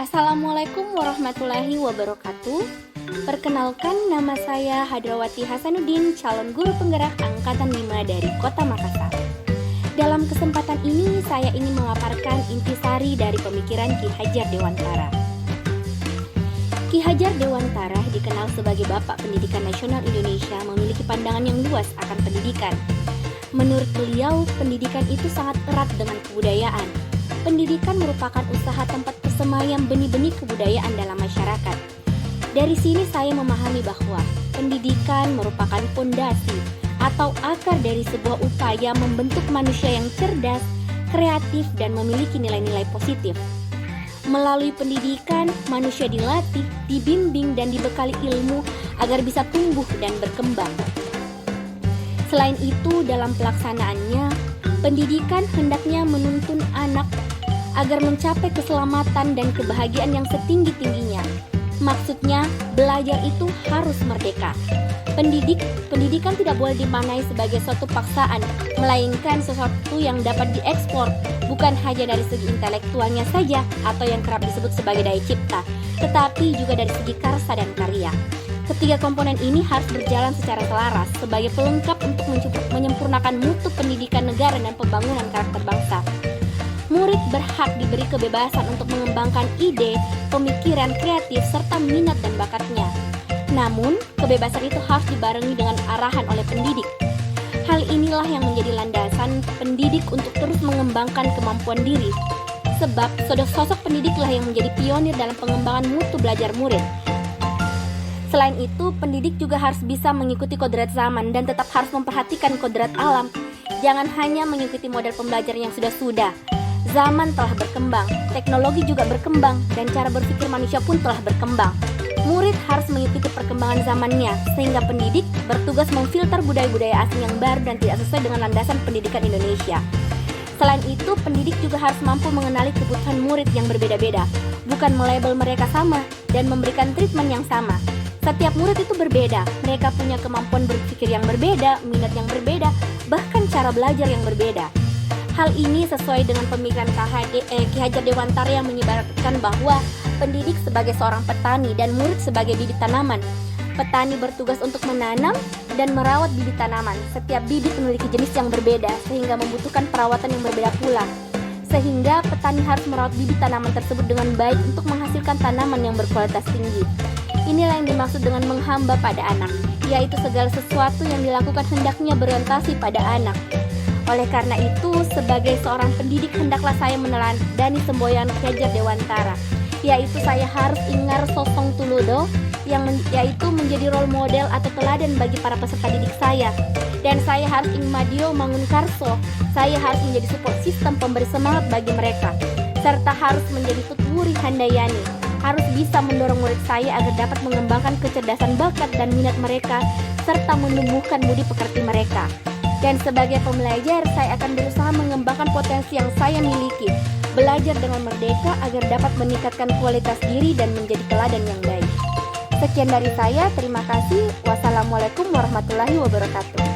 Assalamualaikum warahmatullahi wabarakatuh. Perkenalkan, nama saya Hadrawati Hasanuddin, calon guru penggerak Angkatan 5 dari Kota Makassar. Dalam kesempatan ini, saya ingin memaparkan intisari dari pemikiran Ki Hajar Dewantara. Ki Hajar Dewantara dikenal sebagai Bapak Pendidikan Nasional Indonesia, memiliki pandangan yang luas akan pendidikan. Menurut beliau, pendidikan itu sangat erat dengan kebudayaan. Pendidikan merupakan usaha tempat persemaian benih-benih kebudayaan dalam masyarakat. Dari sini saya memahami bahwa pendidikan merupakan fondasi atau akar dari sebuah upaya membentuk manusia yang cerdas, kreatif, dan memiliki nilai-nilai positif. Melalui pendidikan, manusia dilatih, dibimbing, dan dibekali ilmu agar bisa tumbuh dan berkembang. Selain itu, dalam pelaksanaannya, pendidikan hendaknya menuntun anak agar mencapai keselamatan dan kebahagiaan yang setinggi-tingginya. Maksudnya, belajar itu harus merdeka. Pendidikan tidak boleh dimaknai sebagai suatu paksaan, melainkan sesuatu yang dapat diekspor, bukan hanya dari segi intelektualnya saja atau yang kerap disebut sebagai daya cipta, tetapi juga dari segi karsa dan karya. Ketiga komponen ini harus berjalan secara selaras sebagai pelengkap untuk menyempurnakan mutu pendidikan negara dan pembangunan karakter bangsa. Murid berhak diberi kebebasan untuk mengembangkan ide, pemikiran kreatif, serta minat dan bakatnya. Namun, kebebasan itu harus dibarengi dengan arahan oleh pendidik. Hal inilah yang menjadi landasan pendidik untuk terus mengembangkan kemampuan diri. Sebab, sosok pendidiklah yang menjadi pionir dalam pengembangan mutu belajar murid. Selain itu, pendidik juga harus bisa mengikuti kodrat zaman dan tetap harus memperhatikan kodrat alam. Jangan hanya mengikuti model pembelajaran yang sudah-sudah. Zaman telah berkembang, teknologi juga berkembang, dan cara berpikir manusia pun telah berkembang. Murid harus mengikuti perkembangan zamannya, sehingga pendidik bertugas memfilter budaya-budaya asing yang baru dan tidak sesuai dengan landasan pendidikan Indonesia. Selain itu, pendidik juga harus mampu mengenali kebutuhan murid yang berbeda-beda, bukan melabel mereka sama dan memberikan treatment yang sama. Setiap murid itu berbeda, mereka punya kemampuan berpikir yang berbeda, minat yang berbeda, bahkan cara belajar yang berbeda. Hal ini sesuai dengan pemikiran Ki Hajar Dewantara yang menyibarkan bahwa pendidik sebagai seorang petani dan murid sebagai bibit tanaman. Petani bertugas untuk menanam dan merawat bibit tanaman. Setiap bibit memiliki jenis yang berbeda sehingga membutuhkan perawatan yang berbeda pula. Sehingga petani harus merawat bibit tanaman tersebut dengan baik untuk menghasilkan tanaman yang berkualitas tinggi. Inilah yang dimaksud dengan menghamba pada anak, yaitu segala sesuatu yang dilakukan hendaknya berorientasi pada anak. Oleh karena itu, sebagai seorang pendidik hendaklah saya meneladani semboyan Ki Hajar Dewantara, yaitu saya harus ingar sosong tuludo, yaitu menjadi role model atau teladan bagi para peserta didik saya. Dan saya harus ingmadio mangun karso, saya harus menjadi support sistem pemberi semangat bagi mereka, serta harus menjadi tutwuri handayani, harus bisa mendorong murid saya agar dapat mengembangkan kecerdasan bakat dan minat mereka, serta menumbuhkan budi pekerti mereka. Dan sebagai pembelajar, saya akan berusaha mengembangkan potensi yang saya miliki, belajar dengan merdeka agar dapat meningkatkan kualitas diri dan menjadi teladan yang baik. Sekian dari saya, terima kasih. Wassalamualaikum warahmatullahi wabarakatuh.